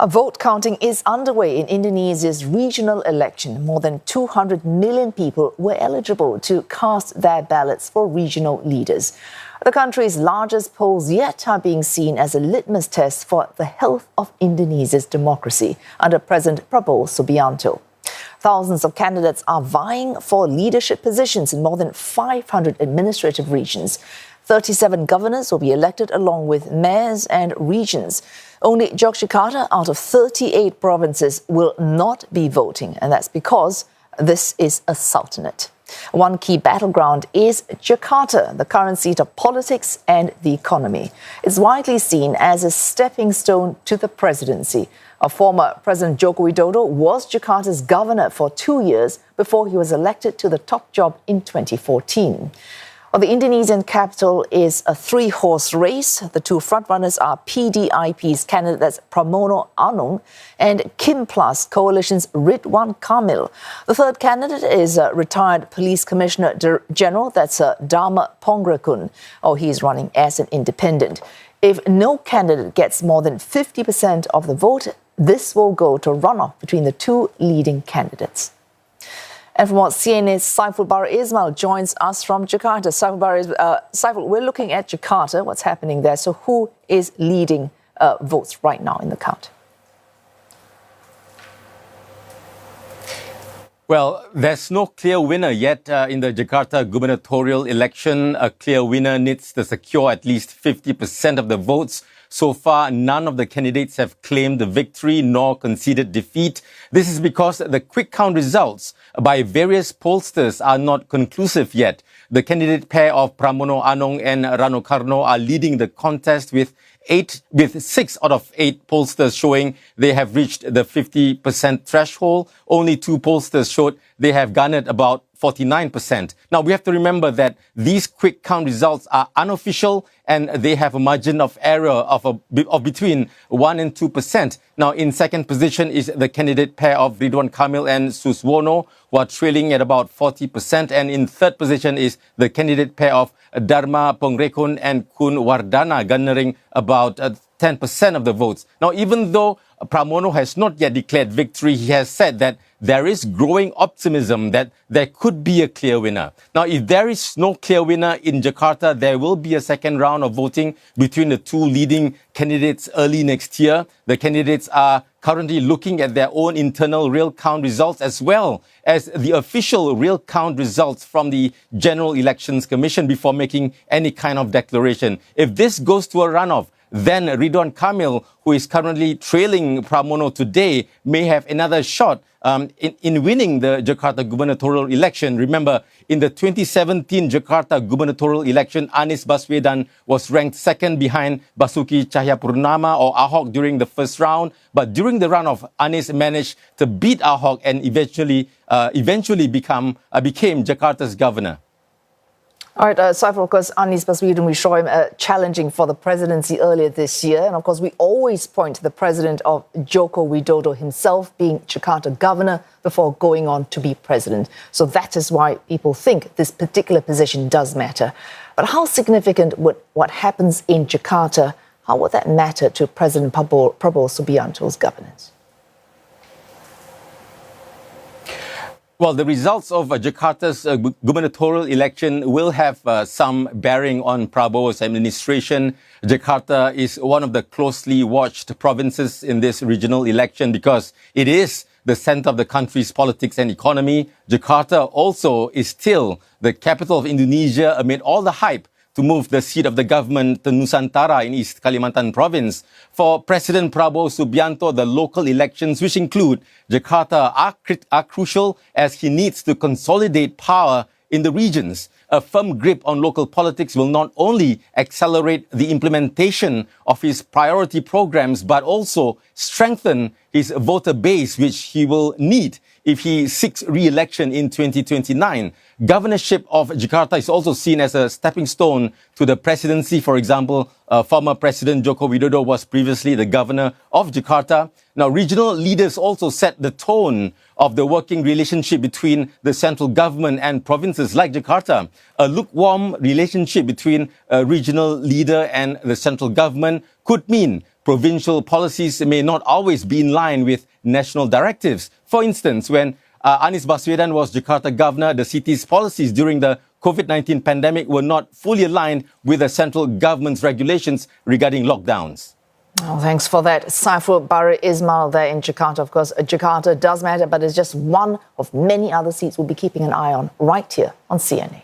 A vote counting is underway in Indonesia's regional election. More than 200 million people were eligible to cast their ballots for regional leaders. The country's largest polls yet are being seen as a litmus test for the health of Indonesia's democracy under President Prabowo Subianto. Thousands of candidates are vying for leadership positions in more than 500 administrative regions. 37 governors will be elected along with mayors and regions. Only Jakarta out of 38 provinces will not be voting, and that's because this is a sultanate. One key battleground is Jakarta, the current seat of politics and the economy. It's widely seen as a stepping stone to the presidency. Former President Joko Widodo was Jakarta's governor for 2 years before he was elected to the top job in 2014. Well, the Indonesian capital is a three-horse race. The two frontrunners are PDI-P's candidates Pramono Anung and Kim Plus coalition's Ridwan Kamil. The third candidate is retired Police Commissioner General, that's Dharma Pongrakun. He's running as an independent. If no candidate gets more than 50% of the vote, this will go to a runoff between the two leading candidates. And from what CNA's Saifulbahri Ismail joins us from Jakarta. Saiful, we're looking at Jakarta, what's happening there. So who is leading votes right now in the count? Well, there's no clear winner yet in the Jakarta gubernatorial election. A clear winner needs to secure at least 50% of the votes. So far, none of the candidates have claimed the victory nor conceded defeat. This is because the quick count results by various pollsters are not conclusive yet. The candidate pair of Pramono Anung and Rano Karno are leading the contest with 6 out of 8 pollsters showing they have reached the 50% threshold. Only 2 pollsters showed they have garnered about 49%. Now, we have to remember that these quick count results are unofficial and they have a margin of error of between 1 and 2%. Now, in second position is the candidate pair of Ridwan Kamil and Suswono, who are trailing at about 40%. And in third position is the candidate pair of Dharma Pongrakun and Kun Wardana, garnering about 10% of the votes. Now, even though Pramono has not yet declared victory, he has said that there is growing optimism that there could be a clear winner. Now, if there is no clear winner in Jakarta, there will be a second round of voting between the two leading candidates early next year. The candidates are currently looking at their own internal real count results as well as the official real count results from the General Elections Commission before making any kind of declaration. If this goes to a runoff, then Ridwan Kamil, who is currently trailing Pramono today, may have another shot in winning the Jakarta gubernatorial election. Remember, in the 2017 Jakarta gubernatorial election, Anies Baswedan was ranked second behind Basuki Cahayapurnama or Ahok during the first round. But during the runoff, Anies managed to beat Ahok and eventually became Jakarta's governor. All right, Saiful, of course, Anies Baswedan, we saw him challenging for the presidency earlier this year. And of course, we always point to the president of Joko Widodo himself being Jakarta governor before going on to be president. So that is why people think this particular position does matter. But how significant would what happens in Jakarta, how would that matter to President Prabowo Subianto's governance? Well, the results of Jakarta's gubernatorial election will have some bearing on Prabowo's administration. Jakarta is one of the closely watched provinces in this regional election because it is the center of the country's politics and economy. Jakarta also is still the capital of Indonesia amid all the hype to move the seat of the government to Nusantara in East Kalimantan province. For President Prabowo Subianto, the local elections, which include Jakarta, are crucial as he needs to consolidate power in the regions. A firm grip on local politics will not only accelerate the implementation of his priority programs, but also strengthen his voter base, which he will need if he seeks re-election in 2029. Governorship of Jakarta is also seen as a stepping stone to the presidency. For example, former President Joko Widodo was previously the governor of Jakarta. Now, regional leaders also set the tone of the working relationship between the central government and provinces like Jakarta. A lukewarm relationship between a regional leader and the central government could mean provincial policies may not always be in line with national directives. For instance, when Anies Baswedan was Jakarta governor, the city's policies during the COVID-19 pandemic were not fully aligned with the central government's regulations regarding lockdowns. Oh, thanks for that. Saifulbahri Ismail there in Jakarta. Of course, Jakarta does matter, but it's just one of many other seats we'll be keeping an eye on right here on CNA.